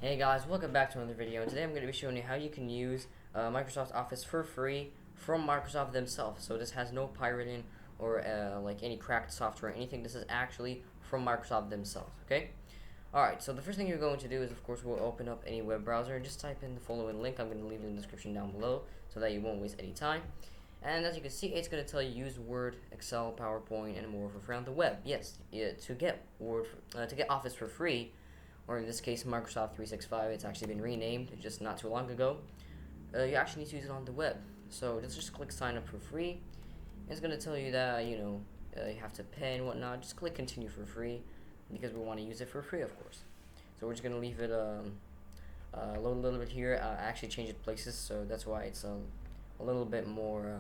Hey guys, welcome back to another video, and today I'm going to be showing you how you can use Microsoft Office for free from Microsoft themselves. So this has no pirating or like any cracked software or anything. This is actually from Microsoft themselves, okay? Alright, so the first thing you're going to do is, of course, we'll open up any web browser and just type in the following link. I'm going to leave it in the description down below so that you won't waste any time. And as you can see, it's going to tell you use Word, Excel, PowerPoint, and more for free on the web. Yes, to get to get Office for free, or in this case Microsoft 365, it's actually been renamed just not too long ago. You actually need to use it on the web. So just click sign up for free. It's going to tell you that you have to pay and whatnot. Just click continue for free because we want to use it for free, of course. So we're just going to leave it load a little bit here. I actually changed it places, so that's why it's a little bit more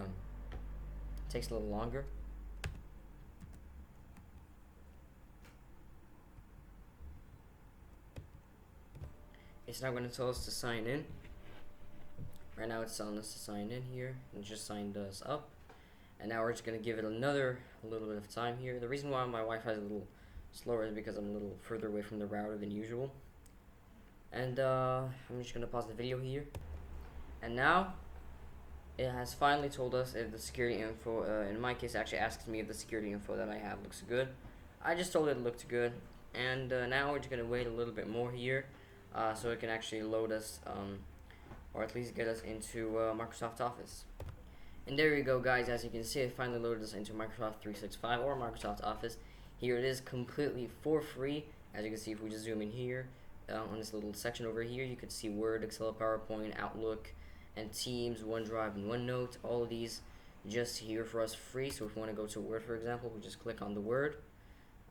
takes a little longer. It's now going to tell us to sign in. Right now it's telling us to sign in here, and just signed us up. And now we're just going to give it a little bit of time here. The reason why my Wi-Fi is a little slower is because I'm a little further away from the router than usual. And I'm just going to pause the video here. And now it has finally told us if the security info, in my case, actually asks me if the security info that I have looks good. I just told it looked good. And now we're just going to wait a little bit more here. So it can actually load us, or at least get us into Microsoft Office. And there you go, guys. As you can see, it finally loaded us into Microsoft 365 or Microsoft Office. Here it is, completely for free. As you can see, if we just zoom in here, on this little section over here, you could see Word, Excel, PowerPoint, Outlook, and Teams, OneDrive, and OneNote. All of these just here for us free. So if we want to go to Word, for example, we just click on the Word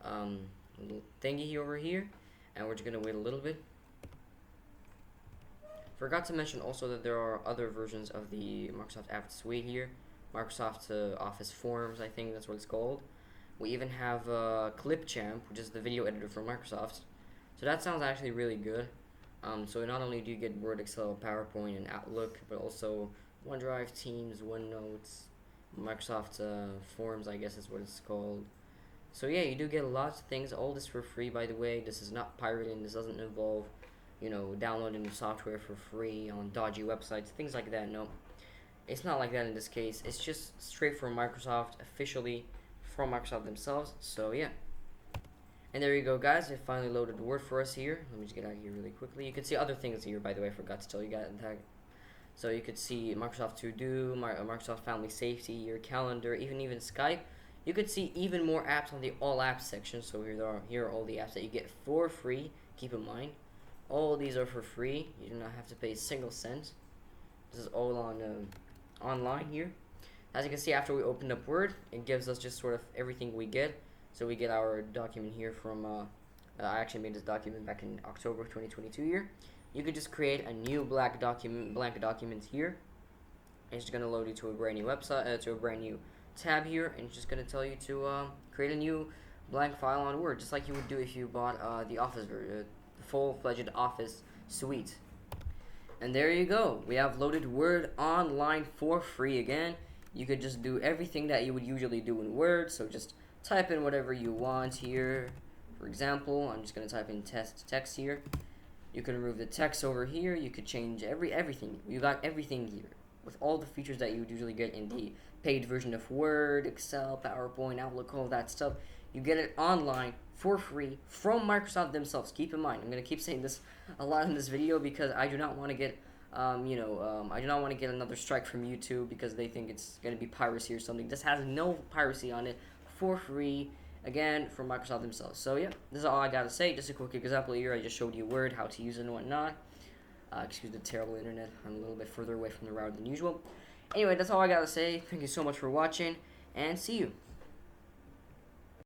little thingy here over here, and we're just going to wait a little bit. Forgot to mention also that there are other versions of the Microsoft Office suite here. Microsoft Office Forms, I think that's what it's called. We even have Clipchamp, which is the video editor for Microsoft. So that sounds actually really good. So not only do you get Word, Excel, PowerPoint, and Outlook, but also OneDrive, Teams, OneNote, Microsoft Forms, I guess is what it's called. So yeah, you do get lots of things. All this for free, by the way. This is not pirating. This doesn't involve downloading the software for free on dodgy websites, things like that. No, it's not like that in this case. It's just straight from Microsoft, officially from Microsoft themselves. So yeah. And there you go, guys. It finally loaded Word for us here. Let me just get out of here really quickly. You can see other things here, by the way. I forgot to tell you guys that. So you could see Microsoft To Do, Microsoft Family Safety, your calendar, even Skype. You could see even more apps on the All Apps section. So here are all the apps that you get for free. Keep in mind, all these are for free. You do not have to pay a single cent. This is all on online here. As you can see, after we opened up Word, it gives us just sort of everything we get. So we get our document here from, I actually made this document back in October 2022 here. You could just create a new blank document here. It's just going to load you to a brand new website, to a brand new tab here, and it's just going to tell you to create a new blank file on Word, just like you would do if you bought the Office version. Full-fledged Office suite. And there you go. We have loaded Word online for free again. You could just do everything that you would usually do in Word. So just type in whatever you want here. For example, I'm just going to type in text here. You can remove the text over here. You could change everything. You got everything here with all the features that you would usually get in the paid version of Word, Excel, PowerPoint, Outlook, all that stuff. You get it online for free from Microsoft themselves. Keep in mind, I'm going to keep saying this a lot in this video because I do not want to get, I do not want to get another strike from YouTube because they think it's going to be piracy or something. This has no piracy on it, for free, again, from Microsoft themselves. So yeah, this is all I got to say. Just a quick example here. I just showed you Word, how to use it and whatnot. Excuse the terrible internet. I'm a little bit further away from the router than usual. Anyway, that's all I got to say. Thank you so much for watching, and see you.